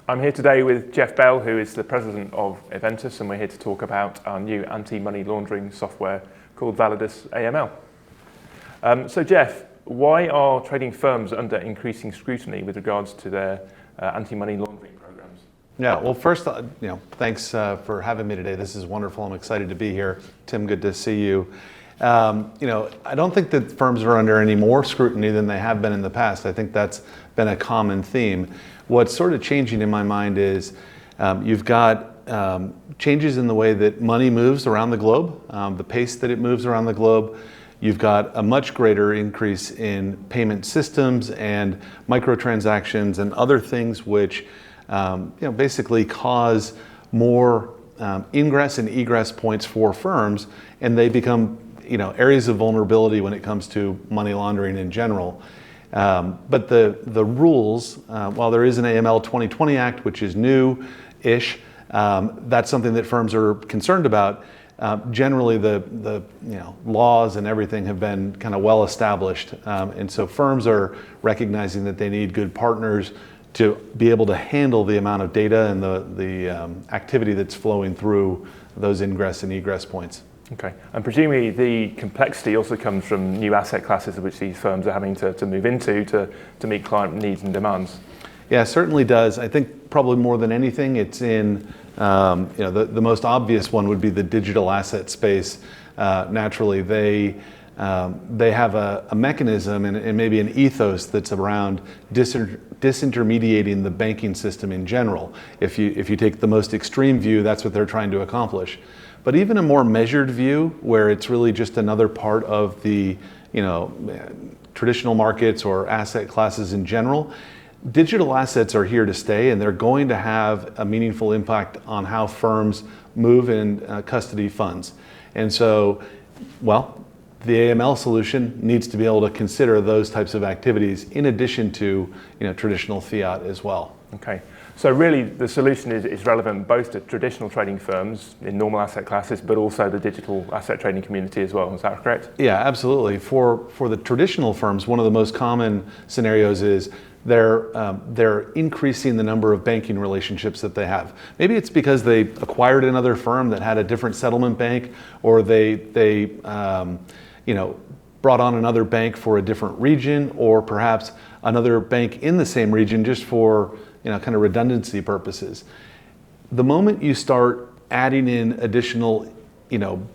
I'm here today with Jeff Bell, who is the president of Eventus, and we're here to talk about our new anti-money laundering software called Validus AML. So Jeff, why are trading firms under increasing scrutiny with regards to their anti-money laundering programs? Yeah, well, first, thanks for having me today. This is wonderful. I'm excited to be here. Tim, good to see you. I don't think that firms are under any more scrutiny than they have been in the past. I think that's been a common theme. What's sort of changing in my mind is you've got changes in the way that money moves around the globe, the pace that it moves around the globe. You've got a much greater increase in payment systems and microtransactions and other things which basically cause more ingress and egress points for firms, and they become areas of vulnerability when it comes to money laundering in general. But the rules, while there is an AML 2020 Act, which is new-ish, that's something that firms are concerned about. Generally, the laws and everything have been kind of well established, and so firms are recognizing that they need good partners to be able to handle the amount of data and the activity that's flowing through those ingress and egress points. Okay, and presumably the complexity also comes from new asset classes which these firms are having to move into to meet client needs and demands. Yeah, it certainly does. I think probably more than anything, it's in the most obvious one would be the digital asset space. Naturally, they have a mechanism and maybe an ethos that's around disintermediating the banking system in general. If you take the most extreme view, that's what they're trying to accomplish. But even a more measured view, where it's really just another part of the traditional markets or asset classes in general, digital assets are here to stay, and they're going to have a meaningful impact on how firms move and custody funds. And so, the AML solution needs to be able to consider those types of activities in addition to traditional fiat as well. Okay, so really the solution is relevant both to traditional trading firms in normal asset classes, but also the digital asset trading community as well. Is that correct? Yeah, absolutely. For the traditional firms, one of the most common scenarios is they're increasing the number of banking relationships that they have. Maybe it's because they acquired another firm that had a different settlement bank, or they brought on another bank for a different region, or perhaps another bank in the same region just for kind of redundancy purposes. The moment you start adding in additional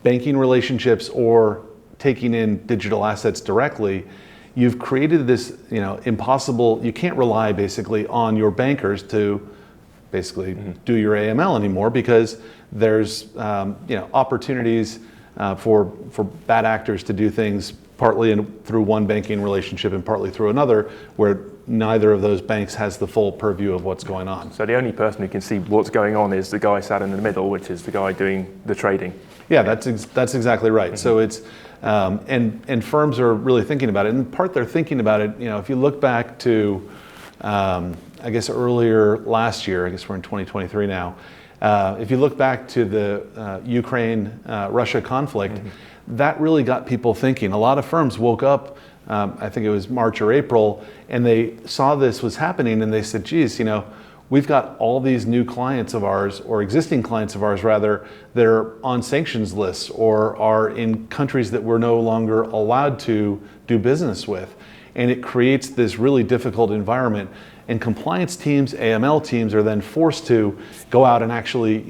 banking relationships or taking in digital assets directly, you've created this impossible. You can't rely basically on your bankers to basically do your AML anymore, because there's opportunities for bad actors to do things partly through one banking relationship and partly through another, where neither of those banks has the full purview of what's going on. So the only person who can see what's going on is the guy sat in the middle, which is the guy doing the trading. Yeah, that's exactly right. So it's and firms are really thinking about it. And in part, they're thinking about it. If you look back to I guess earlier last year, I guess we're in 2023 now. If you look back to the Ukraine-Russia conflict, that really got people thinking. A lot of firms woke up, I think it was March or April, and they saw this was happening, and they said, geez, we've got all these new clients of ours, or existing clients of ours rather, that are on sanctions lists or are in countries that we're no longer allowed to do business with. And it creates this really difficult environment. And compliance teams, AML teams, are then forced to go out and actually,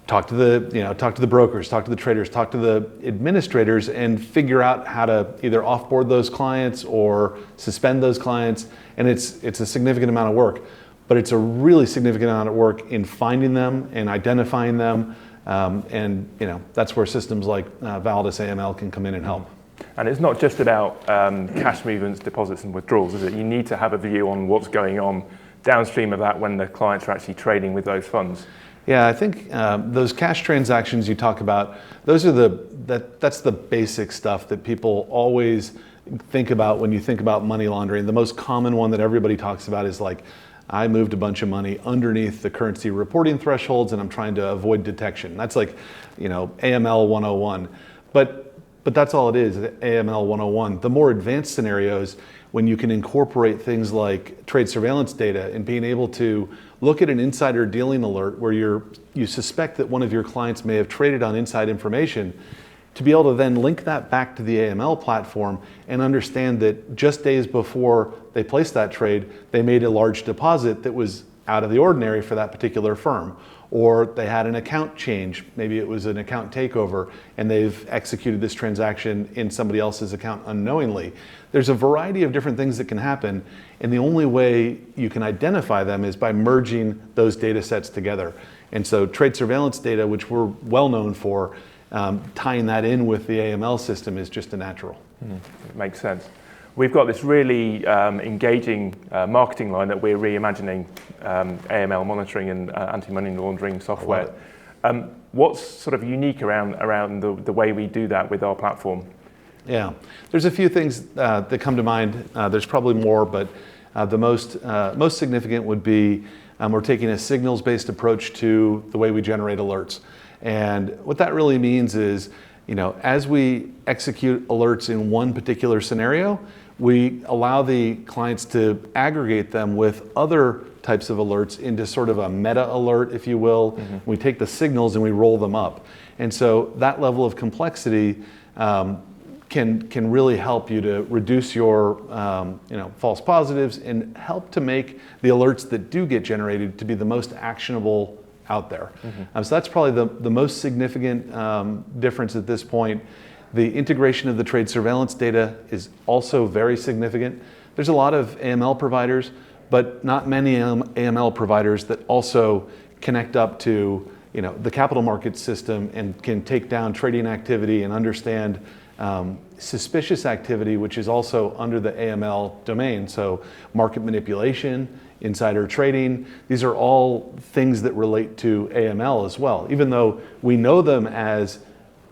talk to the brokers, talk to the traders, talk to the administrators, and figure out how to either offboard those clients or suspend those clients. And it's a significant amount of work, but it's a really significant amount of work in finding them and identifying them. And that's where systems like Validus AML can come in and help. And it's not just about cash movements, deposits and withdrawals, is it? You need to have a view on what's going on downstream of that when the clients are actually trading with those funds. Yeah, I think those cash transactions you talk about, those are that's the basic stuff that people always think about when you think about money laundering. The most common one that everybody talks about is like, I moved a bunch of money underneath the currency reporting thresholds and I'm trying to avoid detection. That's like, AML 101. But that's all it is, AML 101. The more advanced scenarios, when you can incorporate things like trade surveillance data and being able to look at an insider dealing alert where you suspect that one of your clients may have traded on inside information, to be able to then link that back to the AML platform and understand that just days before they placed that trade, they made a large deposit that was out of the ordinary for that particular firm. Or they had an account change, maybe it was an account takeover, and they've executed this transaction in somebody else's account unknowingly. There's a variety of different things that can happen, and the only way you can identify them is by merging those data sets together. And so trade surveillance data, which we're well known for, tying that in with the AML system is just a natural. It makes sense. We've got this really engaging marketing line that we're reimagining AML monitoring and anti-money laundering software. What's sort of unique around the way we do that with our platform? Yeah, there's a few things that come to mind. There's probably more, but the most significant would be we're taking a signals-based approach to the way we generate alerts. And what that really means is, as we execute alerts in one particular scenario, we allow the clients to aggregate them with other types of alerts into sort of a meta alert, if you will. We take the signals and we roll them up. And so that level of complexity can really help you to reduce your false positives and help to make the alerts that do get generated to be the most actionable out there. So that's probably the most significant difference at this point. The integration of the trade surveillance data is also very significant. There's a lot of AML providers, but not many AML providers that also connect up to the capital markets system and can take down trading activity and understand suspicious activity, which is also under the AML domain. So market manipulation, insider trading, these are all things that relate to AML as well. Even though we know them as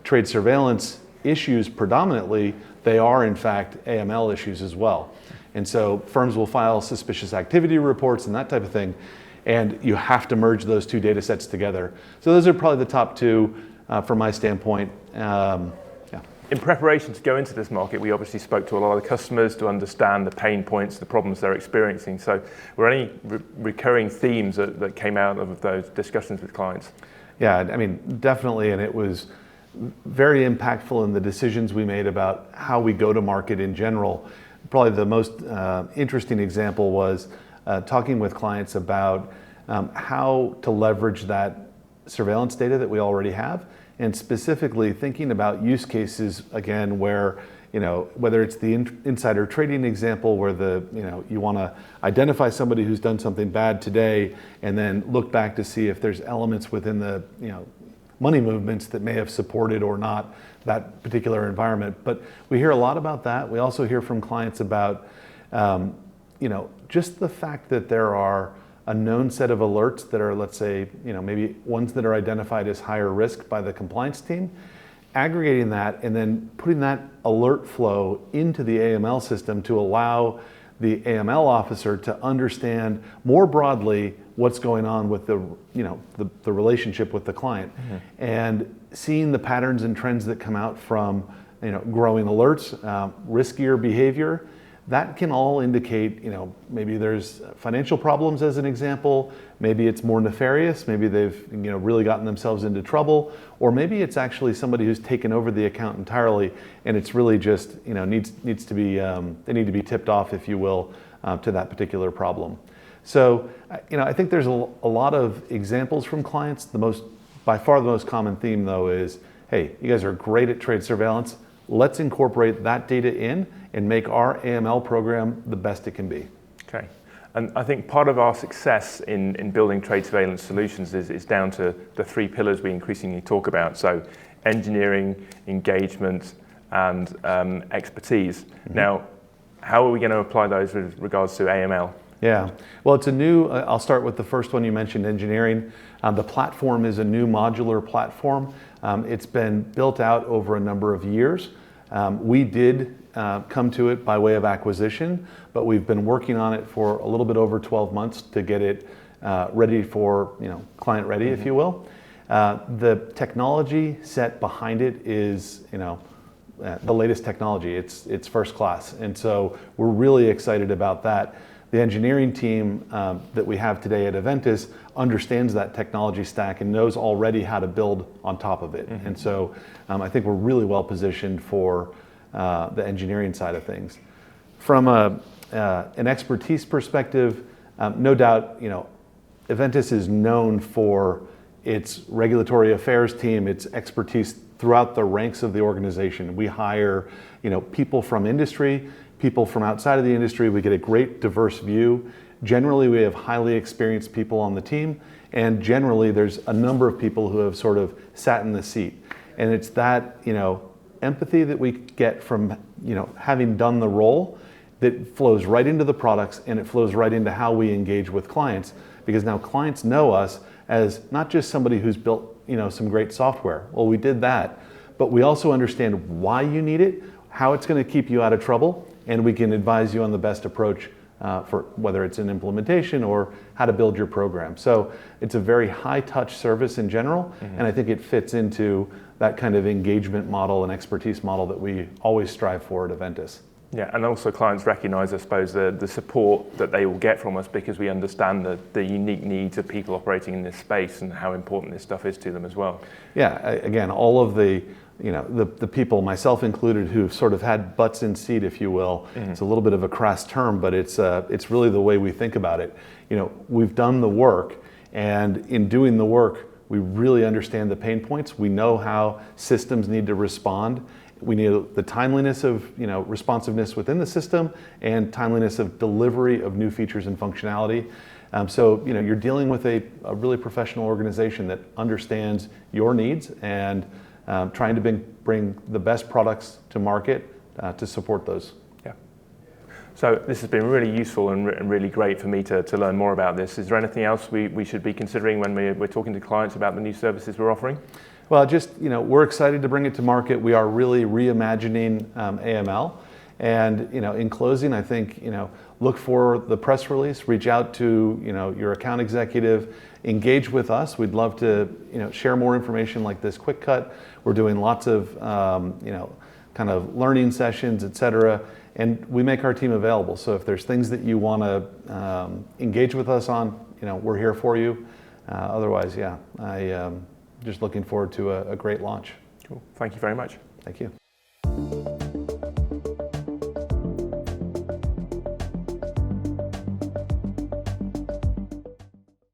trade surveillance issues predominantly, they are in fact AML issues as well. And so firms will file suspicious activity reports and that type of thing, and you have to merge those two data sets together. So those are probably the top two from my standpoint. In preparation to go into this market, we obviously spoke to a lot of the customers to understand the pain points, the problems they're experiencing. So were any recurring themes that came out of those discussions with clients? Yeah, I mean, definitely, and it was very impactful in the decisions we made about how we go to market in general. Probably the most interesting example was talking with clients about how to leverage that surveillance data that we already have, and specifically thinking about use cases, again, where, whether it's the insider trading example where you want to identify somebody who's done something bad today and then look back to see if there's elements within the, money movements that may have supported or not that particular environment. But we hear a lot about that. We also hear from clients about, just the fact that there are a known set of alerts that are, let's say, maybe ones that are identified as higher risk by the compliance team, aggregating that and then putting that alert flow into the AML system to allow the AML officer to understand more broadly what's going on with the relationship with the client, and seeing the patterns and trends that come out from growing alerts, riskier behavior. That can all indicate, maybe there's financial problems as an example, maybe it's more nefarious, maybe they've really gotten themselves into trouble, or maybe it's actually somebody who's taken over the account entirely and it's really just, needs to be, they need to be tipped off, if you will, to that particular problem. So, I think there's a lot of examples from clients. By far the most common theme though is, hey, you guys are great at trade surveillance. Let's incorporate that data in and make our AML program the best it can be. Okay. And I think part of our success in building trade surveillance solutions is down to the three pillars we increasingly talk about. So engineering, engagement, and expertise. Now, how are we going to apply those with regards to AML? Yeah, well, it's a new, I'll start with the first one you mentioned, engineering. The platform is a new modular platform. It's been built out over a number of years. We did come to it by way of acquisition, but we've been working on it for a little bit over 12 months to get it ready for, client ready, if you will. The technology set behind it is, the latest technology. It's first class, and so we're really excited about that. the engineering team that we have today at Eventus understands that technology stack and knows already how to build on top of it. Mm-hmm. And so I think we're really well positioned for the engineering side of things. From an expertise perspective, no doubt, Eventus is known for its regulatory affairs team, its expertise throughout the ranks of the organization. We hire, people from industry, people from outside of the industry. We get a great diverse view. Generally, we have highly experienced people on the team, and generally there's a number of people who have sort of sat in the seat. And it's that, empathy that we get from, having done the role that flows right into the products, and it flows right into how we engage with clients, because now clients know us as not just somebody who's built, some great software. Well, we did that, but we also understand why you need it, how it's going to keep you out of trouble, and we can advise you on the best approach for whether it's an implementation or how to build your program. So it's a very high-touch service in general, mm-hmm. and I think it fits into that kind of engagement model and expertise model that we always strive for at Eventus. Yeah, and also clients recognize, I suppose, the support that they will get from us because we understand the unique needs of people operating in this space and how important this stuff is to them as well. Yeah, again, all of the people, myself included, who've sort of had butts in seat, if you will. Mm-hmm. It's a little bit of a crass term, but it's really the way we think about it. We've done the work, and in doing the work, we really understand the pain points. We know how systems need to respond. We need the timeliness of responsiveness within the system and timeliness of delivery of new features and functionality. So you're dealing with a really professional organization that understands your needs and trying to bring the best products to market to support those. Yeah. So this has been really useful and really great for me to learn more about this. Is there anything else we should be considering when we're talking to clients about the new services we're offering? Well, just, we're excited to bring it to market. We are really reimagining AML. And, in closing, I think, look for the press release, reach out to, your account executive, engage with us. We'd love to, share more information like this quick cut. We're doing lots of, kind of learning sessions, et cetera. And we make our team available. So if there's things that you want to engage with us on, we're here for you. Otherwise, yeah, just looking forward to a great launch. Cool. Thank you very much. Thank you.